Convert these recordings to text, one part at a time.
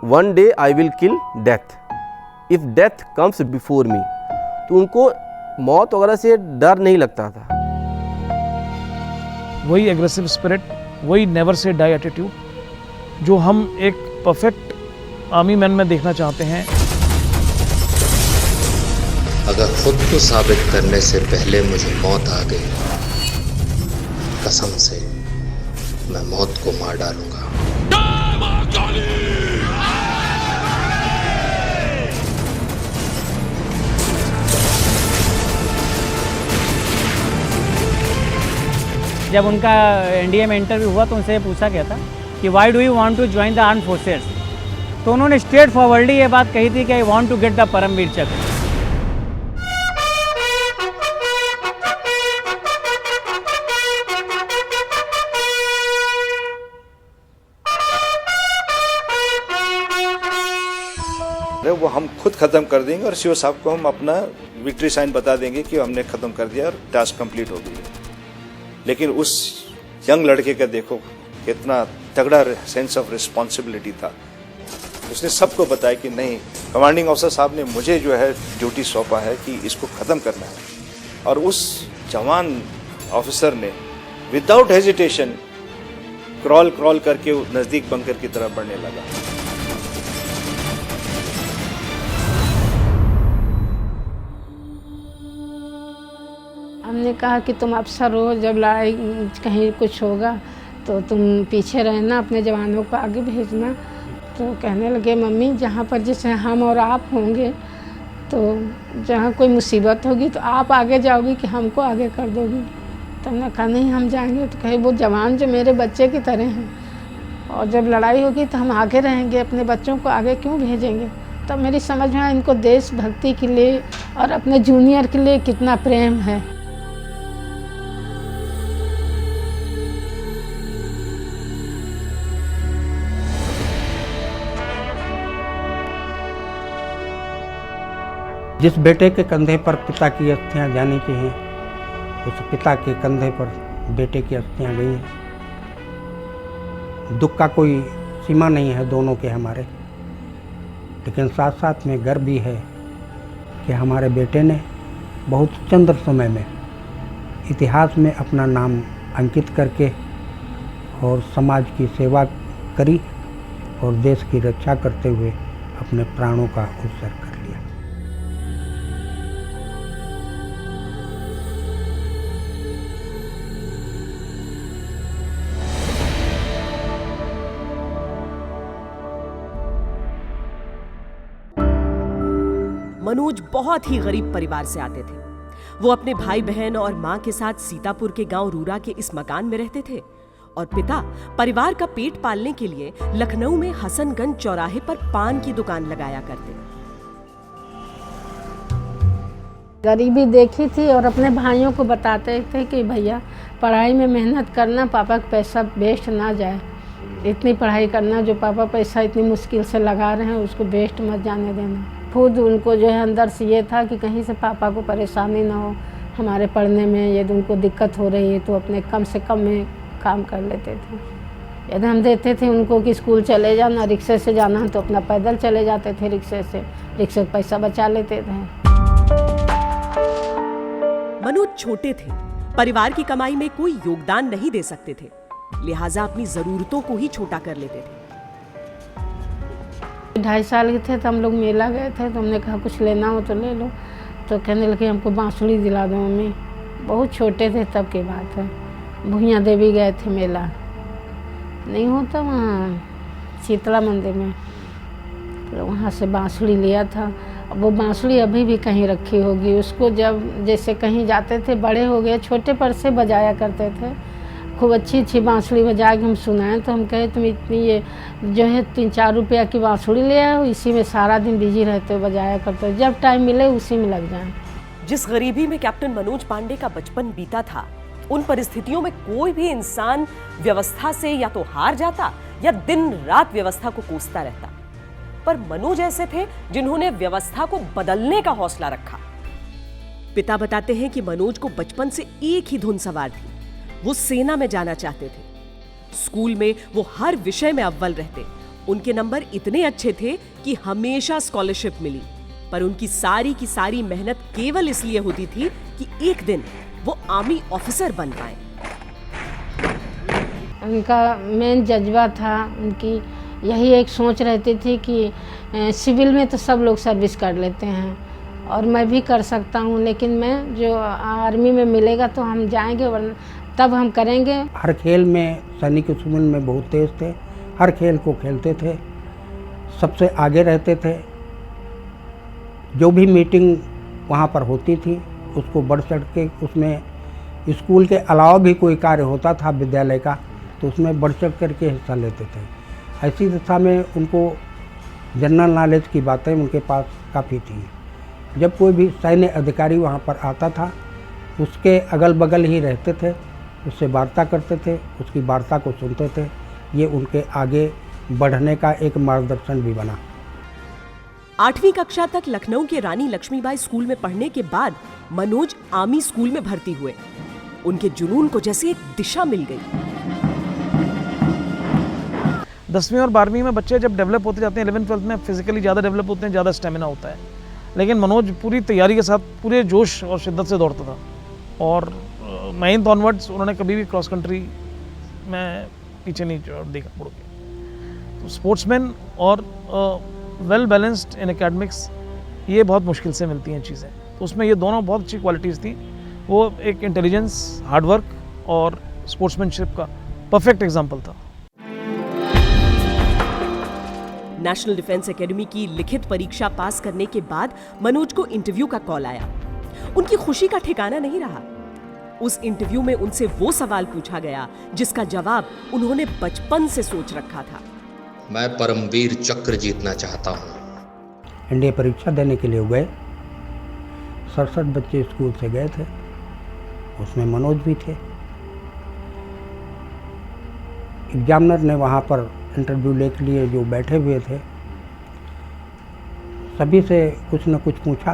One day I will kill death, if death comes before me. तो उनको मौत वगैरह से डर नहीं लगता था। वही एग्रेसिव स्पिरिट, वही नेवर से डाई एटीट्यूड जो हम एक परफेक्ट आर्मी मैन में देखना चाहते हैं। अगर खुद को साबित करने से पहले मुझे मौत आ गई, कसम से मैं मौत को मार डालूंगा। जब उनका एनडीए में इंटरव्यू हुआ तो उनसे पूछा गया था कि why do you want to join the arm forces, तो उन्होंने स्ट्रेट फॉरवर्डली ये बात कही थी कि I want to get the Paramvir Chakra. वो हम खुद खत्म कर देंगे और सीओ साहब को हम अपना विक्ट्री साइन बता देंगे कि हमने खत्म कर दिया और टास्क कंप्लीट हो गई है। लेकिन उस यंग लड़के का देखो कितना तगड़ा सेंस ऑफ रिस्पॉन्सिबिलिटी था। उसने सबको बताया कि नहीं, कमांडिंग ऑफिसर साहब ने मुझे जो है ड्यूटी सौंपा है कि इसको ख़त्म करना है। और उस जवान ऑफिसर ने विदाउट हेजिटेशन क्रॉल करके नज़दीक बंकर की तरफ बढ़ने लगा। हमने कहा कि तुम अफसर हो, जब लड़ाई कहीं कुछ होगा तो तुम पीछे रहना, अपने जवानों को आगे भेजना। तो कहने लगे मम्मी जहाँ पर जैसे हम और आप होंगे तो जहाँ कोई मुसीबत होगी तो आप आगे जाओगी कि हमको आगे कर दोगी। तो हमने कहा नहीं हम जाएंगे। तो कहे वो जवान जो मेरे बच्चे की तरह हैं और जब लड़ाई होगी तो हम आगे रहेंगे, अपने बच्चों को आगे क्यों भेजेंगे। तब मेरी समझ में आया इनको देशभक्ति के लिए और अपने जूनियर के लिए कितना प्रेम है। जिस बेटे के कंधे पर पिता की अस्थियां जानी चाहिए, उस पिता के कंधे पर बेटे की अस्थियां गई हैं। दुख का कोई सीमा नहीं है दोनों के हमारे, लेकिन साथ साथ में गर्व भी है कि हमारे बेटे ने बहुत चंद्र समय में इतिहास में अपना नाम अंकित करके और समाज की सेवा करी और देश की रक्षा करते हुए अपने प्राणों का उत्सर्ग कर लिया। मनोज बहुत ही गरीब परिवार से आते थे। वो अपने भाई बहन और मां के साथ सीतापुर के गांव रूरा के इस मकान में रहते थे और पिता परिवार का पेट पालने के लिए लखनऊ में हसनगंज चौराहे पर पान की दुकान लगाया करते। गरीबी देखी थी और अपने भाइयों को बताते थे कि भैया पढ़ाई में मेहनत करना, पापा का पैसा वेस्ट ना जाए, इतनी पढ़ाई करना, जो पापा पैसा इतनी मुश्किल से लगा रहे हैं उसको वेस्ट मत जाने देना। खुद उनको जो है अंदर से ये था कि कहीं से पापा को परेशानी ना हो हमारे पढ़ने में, यदि उनको दिक्कत हो रही है तो अपने कम से कम में काम कर लेते थे। यदि हम देते थे उनको कि स्कूल चले जाना, रिक्शे से जाना तो अपना पैदल चले जाते थे, रिक्शे का पैसा बचा लेते थे। मनोज छोटे थे, परिवार की कमाई में कोई योगदान नहीं दे सकते थे, लिहाजा अपनी जरूरतों को ही छोटा कर लेते थे। 2.5 साल के थे तो हम लोग मेला गए थे, तो हमने कहा कुछ लेना हो तो ले लो। तो कहने लगे हमको बांसुरी दिला दो मम्मी। बहुत छोटे थे तब की बात है। भुइयाँ देवी गए थे मेला, नहीं होता वहाँ शीतला मंदिर में, तो वहाँ से बांसुरी लिया था। वो बांसुरी अभी भी कहीं रखी होगी। उसको जब जैसे कहीं जाते थे, बड़े हो गए, छोटे पर से बजाया करते थे, खूब अच्छी बांसुरी बजा के हम सुनाएं। तो हम कहे तुम इतनी ये जो है 3-4 रुपया की बांसुरी ले आओ, इसी में सारा दिन बिजी रहते हो, बजाया करते हो, जब टाइम मिले उसी में लग जाए। जिस गरीबी में कैप्टन मनोज पांडे का बचपन बीता था, उन परिस्थितियों में कोई भी इंसान व्यवस्था से या तो हार जाता या दिन रात व्यवस्था को कोसता रहता। पर मनोज ऐसे थे जिन्होंने व्यवस्था को बदलने का हौसला रखा। पिता बताते हैं कि मनोज को बचपन से एक ही धुन सवार थी, वो सेना में जाना चाहते थे। स्कूल में वो हर विषय में अव्वल रहते उनके नंबर इतने अच्छे थे कि हमेशा स्कॉलरशिप मिली, पर उनकी सारी की सारी मेहनत केवल इसलिए होती थी कि एक दिन वो आर्मी ऑफिसर बन पाए। उनका मेन जज्बा था, उनकी यही एक सोच रहती थी कि सिविल में तो सब लोग सर्विस कर लेते हैं और मैं भी कर सकता हूँ, लेकिन मैं जो आर्मी में मिलेगा तो हम जाएंगे, वरना तब हम करेंगे। हर खेल में सैनिक स्कूल में बहुत तेज थे, हर खेल को खेलते थे, सबसे आगे रहते थे। जो भी मीटिंग वहाँ पर होती थी उसको बढ़ चढ़ के, उसमें स्कूल के अलावा भी कोई कार्य होता था विद्यालय का तो उसमें बढ़ चढ़ करके हिस्सा लेते थे। ऐसी दशा में उनको जनरल नॉलेज की बातें उनके पास काफ़ी थी। जब कोई भी सैन्य अधिकारी वहाँ पर आता था उसके अगल बगल ही रहते थे, उससे वार्ता करते थे, उसकी वार्ता को सुनते थे। ये उनके आगे बढ़ने का एक मार्गदर्शन भी बना। 8वीं कक्षा तक लखनऊ के रानी लक्ष्मीबाई स्कूल में पढ़ने के बाद मनोज आर्मी स्कूल में भर्ती हुए। उनके जुनून को जैसे एक दिशा मिल गई। 10वीं और 12वीं में बच्चे जब डेवलप होते जाते हैं, 11th-12th में फिजिकली ज़्यादा डेवलप होते हैं, ज़्यादा स्टेमिना होता है, लेकिन मनोज पूरी तैयारी के साथ पूरे जोश और शिद्दत से दौड़ता था। और 9th ऑनवर्ड्स उन्होंने कभी भी क्रॉस कंट्री में पीछे नहीं देखा मुड़ के। तो स्पोर्ट्समैन और वेल बैलेंस्ड इन एकेडमिक्स, ये बहुत मुश्किल से मिलती हैं चीज़ें। तो उसमें ये दोनों बहुत अच्छी क्वालिटीज़ थी। वो एक इंटेलिजेंस, हार्डवर्क और स्पोर्ट्समैनशिप का परफेक्ट एग्जाम्पल था। नेशनल डिफेंस एकेडमी की लिखित परीक्षा पास करने के बाद मनोज को इंटरव्यू का कॉल आया। उनकी खुशी का ठिकाना नहीं रहा। उस इंटरव्यू में उनसे वो सवाल पूछा गया जिसका जवाब उन्होंने बचपन से सोच रखा था। मैं परमवीर चक्र जीतना चाहता हूँ। एनडीए परीक्षा देने के लिए गए, 67 बच्चे स्कूल से गए थे, उसमें मनोज भी थे। एग्जामिनर ने वहाँ पर इंटरव्यू लेके लिए जो बैठे हुए थे सभी से कुछ न कुछ पूछा।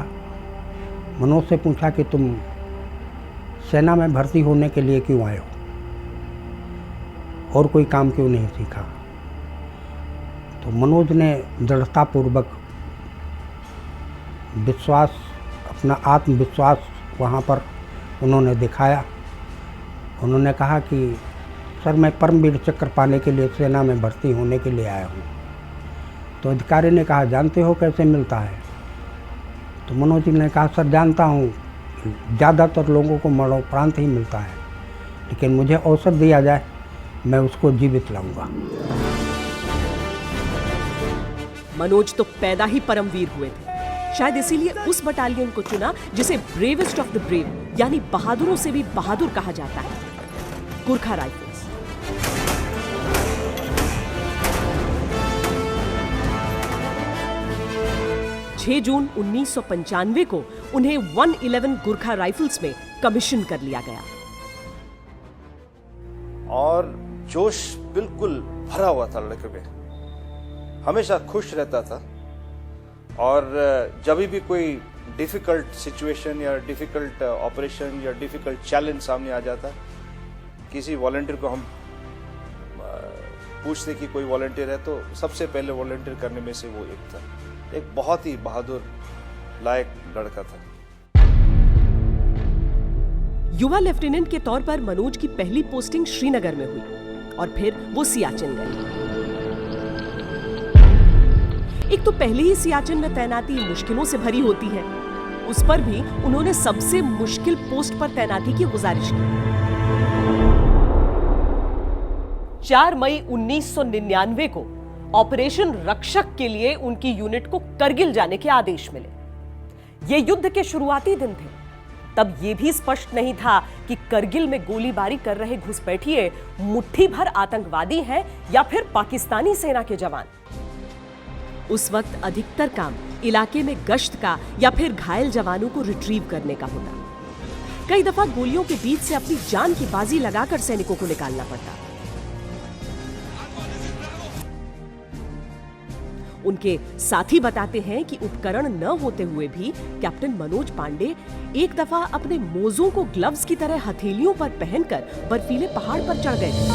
मनोज से पूछा कि तुम सेना में भर्ती होने के लिए क्यों आए हो और कोई काम क्यों नहीं सीखा। तो मनोज ने दृढ़तापूर्वक विश्वास, अपना आत्मविश्वास वहाँ पर उन्होंने दिखाया। उन्होंने कहा कि सर मैं परमवीर चक्र पाने के लिए सेना में भर्ती होने के लिए आया हूँ। तो अधिकारी ने कहा जानते हो कैसे मिलता है। तो मनोज ने कहा सर जानता हूँ, ज़्यादातर लोगों को मरणोपरांत ही मिलता है, लेकिन मुझे अवसर दिया जाए मैं उसको जीवित लाऊंगा। मनोज तो पैदा ही परमवीर हुए थे। शायद इसीलिए उस बटालियन को चुना जिसे ब्रेवेस्ट ऑफ द ब्रेव यानी बहादुरों से भी बहादुर कहा जाता है, गुरखा राइफल्स। 6 जून 1995 को उन्हें 111 गुरखा राइफल्स में कमीशन कर लिया गया। और जोश बिल्कुल भरा हुआ था लड़के में, हमेशा खुश रहता था। और जब भी कोई डिफिकल्ट सिचुएशन या डिफिकल्ट ऑपरेशन या डिफिकल्ट चैलेंज सामने आ जाता, किसी वॉलंटियर को हम पूछते कि कोई वॉलंटियर है, तो सबसे पहले वॉलंटियर करने में से वो एक था। एक बहुत ही बहादुर लायक लड़का था। युवा लेफ्टिनेंट के तौर पर मनोज की पहली पोस्टिंग श्रीनगर में हुई और फिर वो सियाचिन गए। एक तो पहले ही सियाचिन में तैनाती मुश्किलों से भरी होती है, उस पर भी उन्होंने सबसे मुश्किल पोस्ट पर तैनाती की गुजारिश की। 4 मई 1999 को ऑपरेशन रक्षक के लिए उनकी यूनिट को करगिल जाने के आदेश मिले। ये युद्ध के शुरुआती दिन थे। तब यह भी स्पष्ट नहीं था कि करगिल में गोलीबारी कर रहे घुसपैठिए मुट्ठी भर आतंकवादी हैं या फिर पाकिस्तानी सेना के जवान। उस वक्त अधिकतर काम इलाके में गश्त का या फिर घायल जवानों को रिट्रीव करने का होता। कई दफा गोलियों के बीच से अपनी जान की बाजी लगाकर सैनिकों को निकालना पड़ता। उनके साथी बताते हैं कि उपकरण न होते हुए भी कैप्टन मनोज पांडे एक दफा अपने मोजों को ग्लव्स की तरह हथेलियों पर पहनकर बर्फीले पहाड़ पर चढ़ गए थे।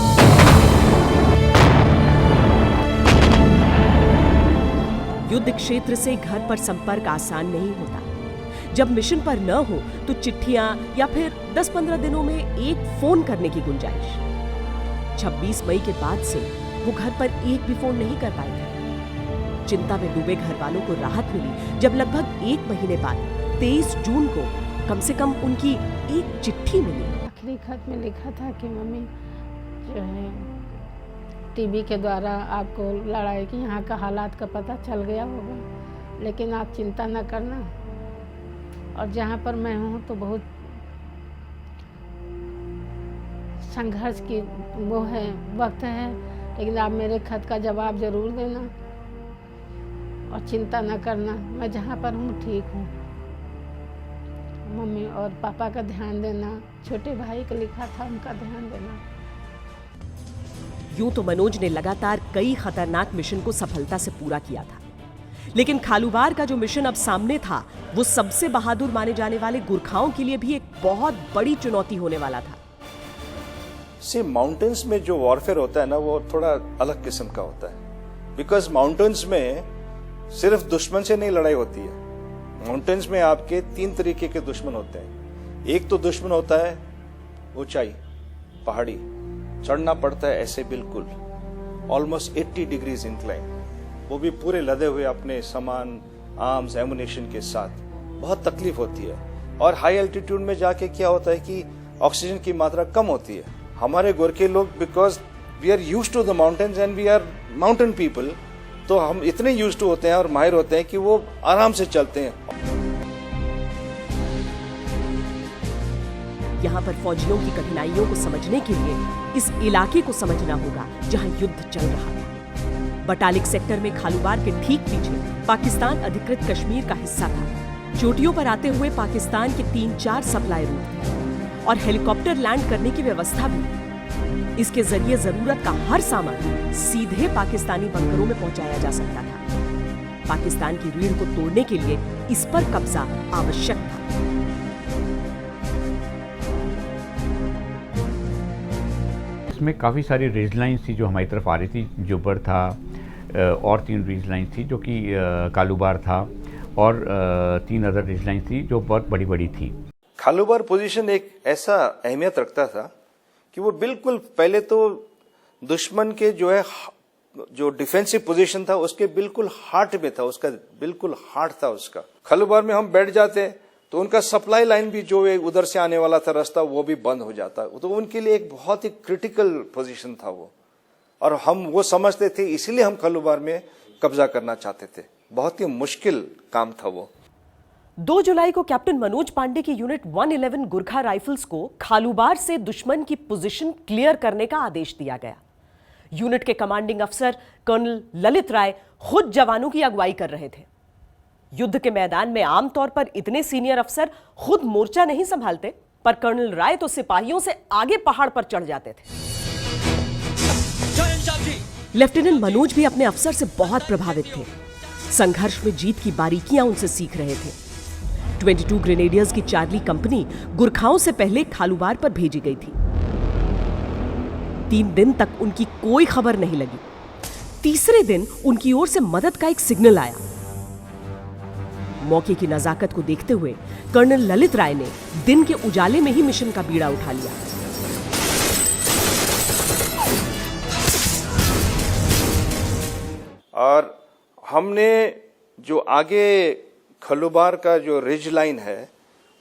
युद्ध क्षेत्र से घर पर संपर्क आसान नहीं होता। जब मिशन पर न हो तो चिट्ठियां या फिर 10-15 दिनों में एक फोन करने की गुंजाइश। 26 मई के बाद से वो घर पर एक भी फोन नहीं कर पाए थे। चिंता में डूबे घर वालों को राहत मिली जब लगभग 1 महीने बाद 23 जून को कम से कम उनकी एक चिट्ठी मिली। आखिरी खत में लिखा था कि मम्मी जो है टीवी के द्वारा आपको लड़ाई की यहाँ का हालात का पता चल गया होगा, लेकिन आप चिंता न करना, और जहाँ पर मैं हूँ तो बहुत संघर्ष की वो है वक्त है, लेकिन आप मेरे खत का जवाब ज़रूर देना और चिंता न करना, मैं जहाँ पर हूँ ठीक हूँ। मम्मी और पापा का ध्यान देना, छोटे भाई को लिखा था उनका ध्यान देना। यूं तो मनोज ने लगातार कई खतरनाक मिशन को सफलता से पूरा किया था, लेकिन खालूबार का जो मिशन अब सामने था वो सबसे बहादुर माने जाने वाले गुरखाओं के लिए भी एक बहुत बड़ी चुनौती होने वाला था। माउंटेन्स में जो वॉरफेयर होता है ना, वो थोड़ा अलग किस्म का होता है, बिकॉज माउंटेन्स में सिर्फ दुश्मन से नहीं लड़ाई होती है। माउंटेन्स में आपके 3 तरीके के दुश्मन होते हैं। एक तो दुश्मन होता है ऊंचाई, पहाड़ी, चढ़ना पड़ता है ऐसे बिल्कुल ऑलमोस्ट 80 डिग्रीज इंक्लाइन, वो भी पूरे लदे हुए अपने सामान, आर्म्स, एमुनेशन के साथ। बहुत तकलीफ होती है। और हाई एल्टीट्यूड में जाके क्या होता है कि ऑक्सीजन की मात्रा कम होती है। हमारे गोरखे लोग, because we are used to the mountains and we are mountain people, तो हम इतने यूज्ड टू होते हैं और माहिर होते हैं कि वो आराम से चलते हैं। यहाँ पर फौजियों की कठिनाइयों को समझने के लिए इस इलाके को समझना होगा जहाँ युद्ध चल रहा था। बटालिक सेक्टर में खालूबार के ठीक पीछे पाकिस्तान अधिकृत कश्मीर का हिस्सा था। चोटियों पर आते हुए पाकिस्तान के 3-4 सप्लाई रूट थे और हेलीकॉप्टर लैंड करने की व्यवस्था भी। इसके जरिए जरूरत का हर सामान सीधे पाकिस्तानी बंकरों में पहुंचाया जा सकता था। पाकिस्तान की रीढ़ को तोड़ने के लिए इस पर कब्जा आवश्यक था। इसमें काफ़ी सारी रेज लाइन्स थी जो हमारी तरफ आ रही थी। जुब्बर था और 3 रेज लाइन्स थी जो कि कालूबार था, और 3 अदर रेज लाइन्स थी जो बहुत बड़ी बड़ी थी। खालूबार पोजीशन एक ऐसा अहमियत रखता था कि वो बिल्कुल पहले तो दुश्मन के जो डिफेंसिव पोजीशन था उसके बिल्कुल हार्ट में था, उसका बिल्कुल हार्ट था उसका। खालूबार में हम बैठ जाते तो उनका सप्लाई लाइन भी जो उधर से आने वाला था रास्ता, वो भी बंद हो जाता। तो उनके लिए एक बहुत ही क्रिटिकल पोजीशन था वो, और हम वो समझते थे, इसीलिए हम खालूबार में कब्जा करना चाहते थे। बहुत ही मुश्किल काम था वो। 2 जुलाई को कैप्टन मनोज पांडे की यूनिट 111 गुरखा राइफल्स को खालूबार से दुश्मन की पोजीशन क्लियर करने का आदेश दिया गया। यूनिट के कमांडिंग अफसर कर्नल ललित राय खुद जवानों की अगुवाई कर रहे थे। युद्ध के मैदान में आमतौर पर इतने सीनियर अफसर खुद मोर्चा नहीं संभालते, पर कर्नल राय तो सिपाहियों से आगे पहाड़ पर चढ़ जाते थे। लेफ्टिनेंट मनोज भी अपने अफसर से बहुत प्रभावित थे। संघर्ष में जीत की बारीकियां उनसे सीख रहे थे। 22 ग्रेनेडियर्स की चार्ली कंपनी गुरखाओं से पहले खालूबार पर भेजी गई थी। 3 दिन तक उनकी कोई खबर नहीं लगी। तीसरे दिन उनकी ओर से मदद का एक सिग्नल आया। मौके की नजाकत को देखते हुए कर्नल ललित राय ने दिन के उजाले में ही मिशन का बीड़ा उठा लिया। और हमने जो आगे खालूबार का जो रिज लाइन है,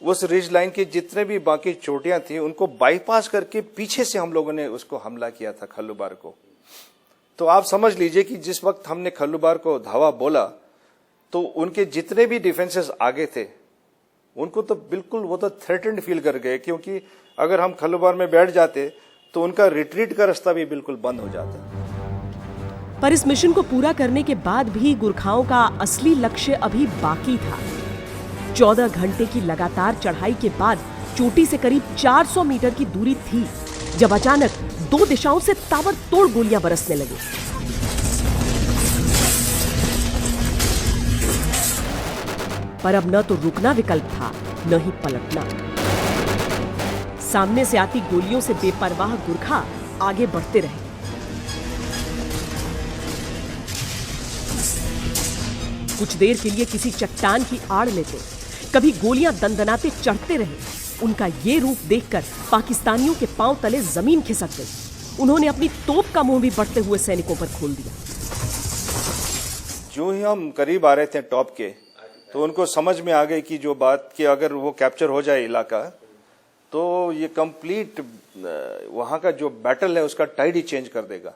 उस रिज लाइन की जितने भी बाकी चोटियां थी उनको बाईपास करके पीछे से हम लोगों ने उसको हमला किया था खालूबार को। तो आप समझ लीजिए कि जिस वक्त हमने खालूबार को धावा बोला तो उनके जितने भी डिफेंसेस आगे थे उनको तो बिल्कुल वो तो थ्रेटेंड फील कर गए, क्योंकि अगर हम खालूबार में बैठ जाते तो उनका रिट्रीट का रास्ता भी बिल्कुल बंद हो जाता। पर इस मिशन को पूरा करने के बाद भी गुरखाओं का असली लक्ष्य अभी बाकी था। 14 घंटे की लगातार चढ़ाई के बाद चोटी से करीब 400 मीटर की दूरी थी जब अचानक 2 दिशाओं से ताबड़तोड़ गोलियां बरसने लगी। पर अब न तो रुकना विकल्प था, न ही पलटना। सामने से आती गोलियों से बेपरवाह गुरखा आगे बढ़ते रहे। कुछ देर के लिए किसी चट्टान की आड़ लेते, कभी गोलियां दंदनाते चढ़ते रहे। उनका ये रूप देखकर पाकिस्तानियों के पांव तले जमीन खिसक गई। उन्होंने अपनी तोप का मुंह भी बढ़ते हुए सैनिकों पर खोल दिया। जो ही हम करीब आ रहे थे टॉप के, तो उनको समझ में आ गई कि जो बात कि अगर वो कैप्चर हो जाए इलाका, तो ये कंप्लीट वहाँ का जो बैटल है उसका टाइड ही चेंज कर देगा।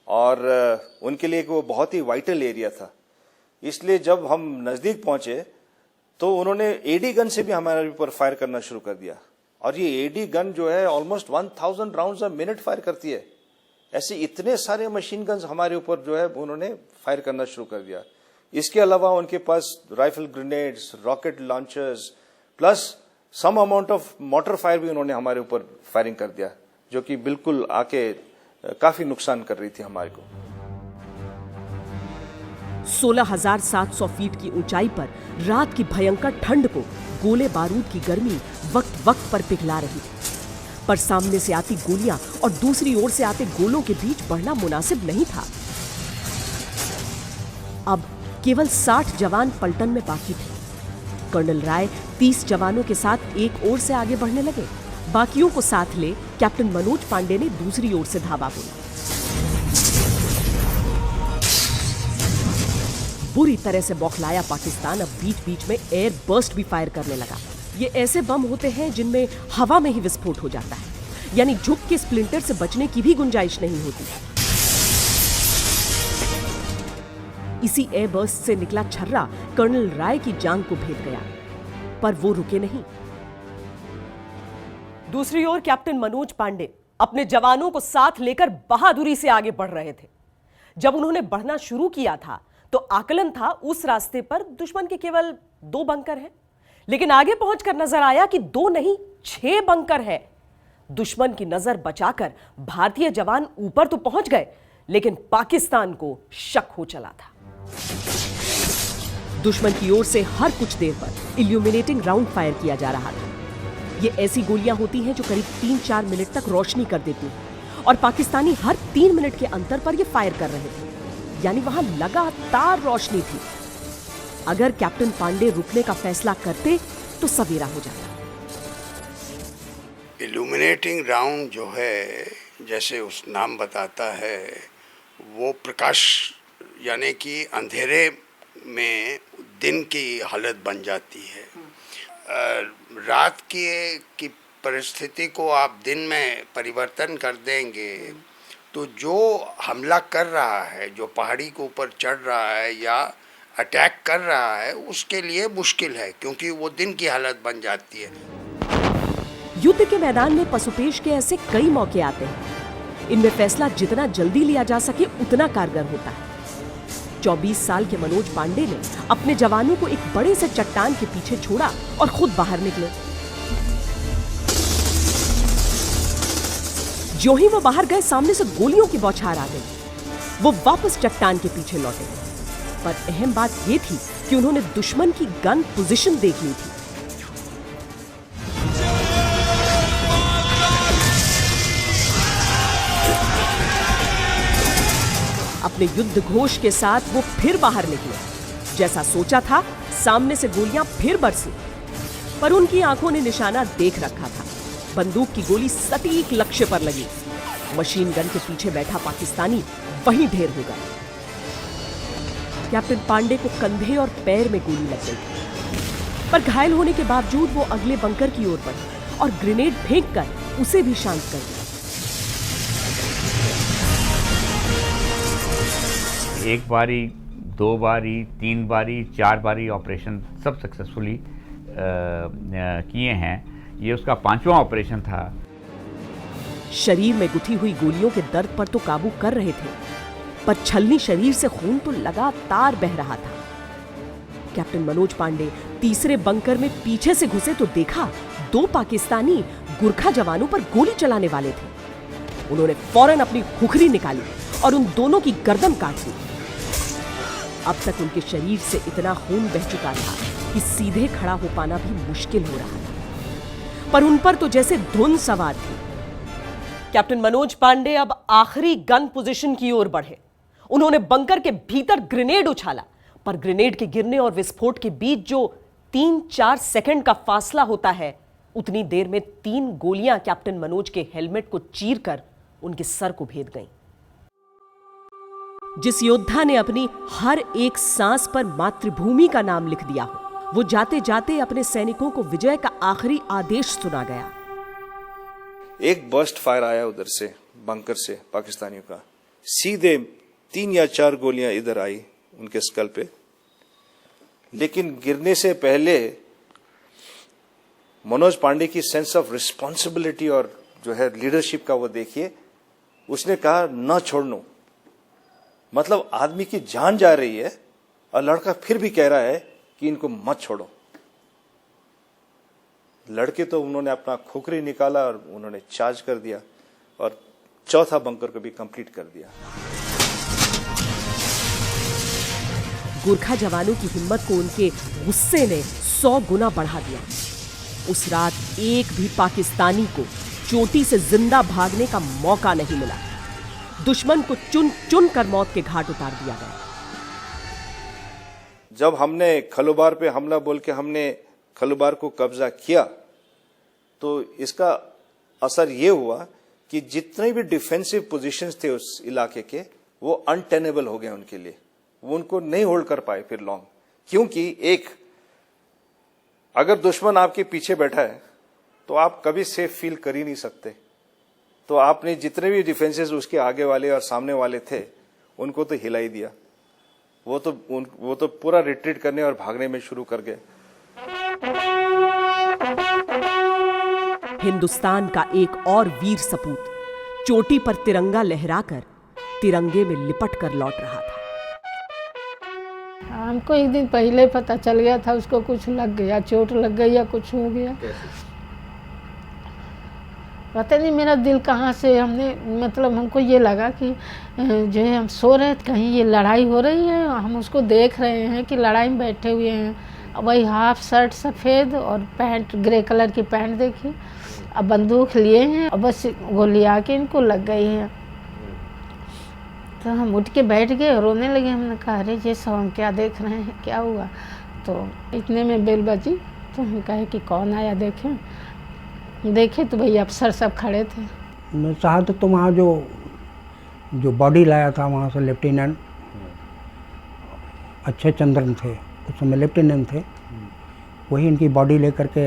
और उनके लिए वो बहुत ही वाइटल एरिया था। इसलिए जब हम नज़दीक पहुंचे तो उन्होंने एडी गन से भी हमारे ऊपर फायर करना शुरू कर दिया। और ये एडी गन जो है almost 1000 rounds a minute fire करती है। ऐसे इतने सारे मशीन गन्स हमारे ऊपर जो है उन्होंने फायर करना शुरू कर दिया। इसके अलावा उनके पास rifle grenades, rocket launchers plus some amount of mortar fire भी उन्होंने हमारे ऊपर फायरिंग कर दिया, जो कि बिल्कुल आके काफी नुकसान कर रही थी हमारे को। 16,700 फीट की ऊंचाई पर रात की भयंकर ठंड को गोले बारूद की गर्मी वक्त वक्त पर पिघला रही थी। पर सामने से आती गोलियां और दूसरी ओर से आते गोलों के बीच बढ़ना मुनासिब नहीं था। अब केवल 60 जवान पलटन में बाकी थे। कर्नल राय 30 जवानों के साथ एक ओर से आगे बढ़ने लगे। बाकियों को साथ ले कैप्टन मनोज पांडे ने दूसरी ओर से धावा बोला। बुरी तरह से बौखलाया पाकिस्तान अब बीच बीच में एयर बर्स्ट भी फायर करने लगा। ये ऐसे बम होते हैं जिनमें हवा में ही विस्फोट हो जाता है, यानी झुक के स्प्लिंटर से बचने की भी गुंजाइश नहीं होती। इसी एयर बर्स्ट से निकला छर्रा कर्नल राय की जान को भेद गया, पर वो रुके नहीं। दूसरी ओर कैप्टन मनोज पांडे अपने जवानों को साथ लेकर बहादुरी से आगे बढ़ रहे थे। जब उन्होंने बढ़ना शुरू किया था तो आकलन था उस रास्ते पर दुश्मन के केवल 2 बंकर हैं, लेकिन आगे पहुंचकर नजर आया कि 2 नहीं 6 बंकर है। दुश्मन की नजर बचाकर भारतीय जवान ऊपर तो पहुंच गए, लेकिन पाकिस्तान को शक हो चला था। दुश्मन की ओर से हर कुछ देर पर इल्यूमिनेटिंग राउंड फायर किया जा रहा था। ये ऐसी गोलियां होती हैं जो करीब 3-4 मिनट तक रोशनी कर देती हैं, और पाकिस्तानी हर 3 मिनट के अंतर पर ये फायर कर रहे थे, यानी वहां लगातार रोशनी थी। अगर कैप्टन पांडे रुकने का फैसला करते तो सवेरा हो जाता। इल्यूमिनेटिंग राउंड जो है, जैसे उस नाम बताता है, वो प्रकाश यानी कि अंधेरे में दिन की हालत बन जाती है। रात की परिस्थिति को आप दिन में परिवर्तन कर देंगे तो जो हमला कर रहा है, जो पहाड़ी के ऊपर चढ़ रहा है या अटैक कर रहा है, उसके लिए मुश्किल है, क्योंकि वो दिन की हालत बन जाती है। युद्ध के मैदान में पसुपेश के ऐसे कई मौके आते हैं। इनमें फैसला जितना जल्दी लिया जा सके उतना कारगर होता है। 24 साल के मनोज पांडे ने अपने जवानों को एक बड़े से चट्टान के पीछे छोड़ा और खुद बाहर निकले। जो ही वो बाहर गए, सामने से गोलियों की बौछार आ गई। वो वापस चट्टान के पीछे लौटे, पर अहम बात ये थी कि उन्होंने दुश्मन की गन पोजीशन देख ली थी। अपने युद्ध घोष के साथ वो फिर बाहर निकले। जैसा सोचा था, सामने से गोलियां फिर बरसी, पर उनकी आंखों ने निशाना देख रखा था। बंदूक की गोली सटीक लक्ष्य पर लगी। मशीन गन के पीछे बैठा पाकिस्तानी वहीं ढेर हो गया। कैप्टन पांडे को कंधे और पैर में गोली लग गई, पर घायल होने के बावजूद वो अगले बंकर की ओर बढ़े और ग्रेनेड फेंककर उसे भी शांत कर दिया। एक बारी, 2 बारी, 3 बारी, 4 बारी ऑपरेशन सब सक्सेसफुली किए हैं। ये उसका 5वां ऑपरेशन था। शरीर में गुथी हुई गोलियों के दर्द पर तो काबू कर रहे थे, पर छलनी शरीर से खून तो लगातार बह रहा था। कैप्टन मनोज पांडे तीसरे बंकर में पीछे से घुसे तो देखा 2 पाकिस्तानी गुरखा जवानों पर गोली चलाने वाले थे। उन्होंने फौरन अपनी खुखरी निकाली और उन दोनों की गर्दन काट दी। अब तक उनके शरीर से इतना खून बह चुका था कि सीधे खड़ा हो पाना भी मुश्किल हो रहा था, पर उन पर तो जैसे धुन सवार थी। कैप्टन मनोज पांडे अब आखिरी गन पोजीशन की ओर बढ़े। उन्होंने बंकर के भीतर ग्रेनेड उछाला, पर ग्रेनेड के गिरने और विस्फोट के बीच जो 3-4 सेकंड का फासला होता है, उतनी देर में 3 गोलियां कैप्टन मनोज के हेलमेट को चीरकर उनके सर को भेद गईं। जिस योद्धा ने अपनी हर एक सांस पर मातृभूमि का नाम लिख दिया हो, वो जाते जाते अपने सैनिकों को विजय का आखिरी आदेश सुना गया। एक बर्स्ट फायर आया उधर से, बंकर से पाकिस्तानियों का, सीधे 3 या 4 गोलियां इधर आई उनके स्कल पे, लेकिन गिरने से पहले मनोज पांडे की सेंस ऑफ रिस्पॉन्सिबिलिटी और जो है लीडरशिप का वो देखिए, उसने कहा न छोड़नो। मतलब आदमी की जान जा रही है और लड़का फिर भी कह रहा है कि इनको मत छोड़ो। लड़के तो उन्होंने अपना खोखरी निकाला और उन्होंने चार्ज कर दिया और चौथा बंकर को भी कंप्लीट कर दिया। गोरखा जवानों की हिम्मत को उनके गुस्से ने 100 गुना बढ़ा दिया। उस रात एक भी पाकिस्तानी को चोटी से जिंदा भागने का मौका नहीं मिला। दुश्मन को चुन चुन कर मौत के घाट उतार दिया गया। जब हमने खलुबार पे हमला बोल के हमने खलुबार को कब्जा किया, तो इसका असर ये हुआ कि जितने भी डिफेंसिव पोजीशंस थे उस इलाके के, वो अनटेनेबल हो गए उनके लिए। वो उनको नहीं होल्ड कर पाए फिर लॉन्ग, क्योंकि एक अगर दुश्मन आपके पीछे बैठा है तो आप कभी सेफ फील कर ही नहीं सकते। तो आपने जितने भी डिफेंसेस उसके आगे वाले और सामने वाले थे उनको तो हिला ही दिया। वो तो पूरा रिट्रीट करने और भागने में शुरू कर गए। हिंदुस्तान का एक और वीर सपूत चोटी पर तिरंगा लहराकर तिरंगे में लिपट कर लौट रहा था। हमको एक दिन पहले पता चल गया था उसको कुछ लग गया, चोट लग गई या कुछ हो गया। पता नहीं मेरा दिल कहाँ से, मतलब हमको ये लगा कि जो है हम सो रहे थे, कहीं ये लड़ाई हो रही है। हम उसको देख रहे हैं कि लड़ाई में बैठे हुए हैं। वही हाफ शर्ट सफ़ेद और पैंट ग्रे कलर की पैंट देखी, अब बंदूक लिए हैं और बस गोली आके इनको लग गई है। तो हम उठ के बैठ गए, रोने लगे। हमने कहा अरे ये सब हम क्या देख रहे हैं, क्या हुआ? तो इतने में बेल बजी, तो हम कहे कि कौन आया देखे तो भाई अफसर सब खड़े थे। मैं चाहा तो वहाँ जो बॉडी लाया था वहाँ से लेफ्टिनेंट अच्छे चंद्रन थे, उस समय लेफ्टिनेंट थे, वही इनकी बॉडी लेकर के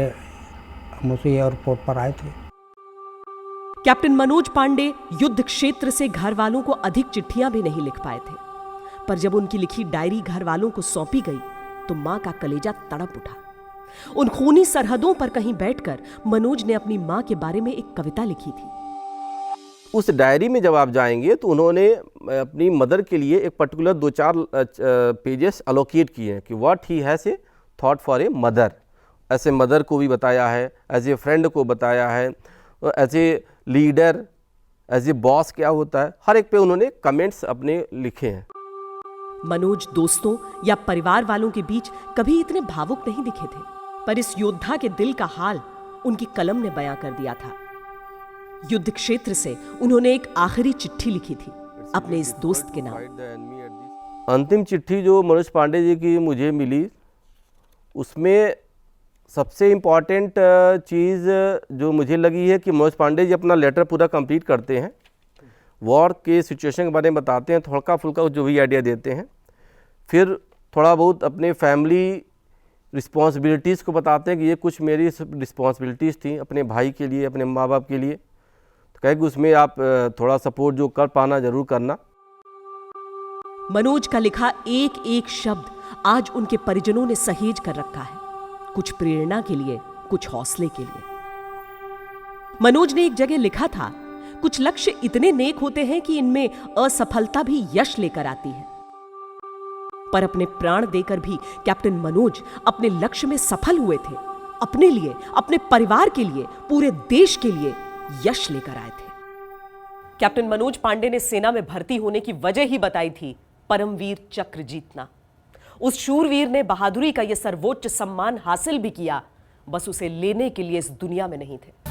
हम उसी एयरपोर्ट पर आए थे। कैप्टन मनोज पांडे युद्ध क्षेत्र से घर वालों को अधिक चिट्ठियां भी नहीं लिख पाए थे, पर जब उनकी लिखी डायरी घर वालों को सौंपी गई तो मां का कलेजा तड़प उठा। उन खूनी सरहदों पर कहीं बैठकर मनोज ने अपनी मां के बारे में एक कविता लिखी थी। उस डायरी में जब आप जाएंगे तो उन्होंने अपनी मदर के लिए एक पर्टिकुलर 2-4 पेजेस अलोकेट किए हैं कि what he has a thought for a mother. ऐसे मदर को भी बताया है, एज ए फ्रेंड को बताया है, as a leader, as a boss क्या होता है, हर एक पे उन्होंने कमेंट्स अपने लिखे हैं। मनोज दोस्तों या परिवार वालों के बीच कभी इतने भावुक नहीं दिखे थे, पर इस योद्धा के दिल का हाल उनकी कलम ने बयां कर दिया था। युद्ध क्षेत्र से उन्होंने एक आखिरी चिट्ठी लिखी थी अपने इस दोस्त के नाम। अंतिम चिट्ठी जो मनोज पांडे जी की मुझे मिली, उसमें सबसे इम्पॉर्टेंट चीज़ जो मुझे लगी है कि मनोज पांडे जी अपना लेटर पूरा कंप्लीट करते हैं, वॉर के सिचुएशन के बारे में बताते हैं, थोड़ा फुल्का जो भी आइडिया देते हैं, फिर थोड़ा बहुत अपने फैमिली रिस्पॉन्सिबिलिटीज़ को बताते हैं कि ये कुछ मेरी रिस्पॉन्सिबिलिटीज़ थी अपने भाई के लिए, अपने माँ बाप के लिए, तो कहे कि उसमें आप थोड़ा सपोर्ट जो कर पाना ज़रूर करना। मनोज का लिखा एक एक शब्द आज उनके परिजनों ने सहेज कर रखा है, कुछ प्रेरणा के लिए, कुछ हौसले के लिए। मनोज ने एक जगह लिखा था, कुछ लक्ष्य इतने नेक होते हैं कि इनमें असफलता भी यश लेकर आती है, पर अपने प्राण देकर भी कैप्टन मनोज अपने लक्ष्य में सफल हुए थे। अपने लिए, अपने परिवार के लिए, पूरे देश के लिए यश लेकर आए थे। कैप्टन मनोज पांडे ने सेना में भर्ती होने की वजह ही बताई थी, परमवीर चक्र जीतना। उस शूरवीर ने बहादुरी का यह सर्वोच्च सम्मान हासिल भी किया, बस उसे लेने के लिए इस दुनिया में नहीं थे।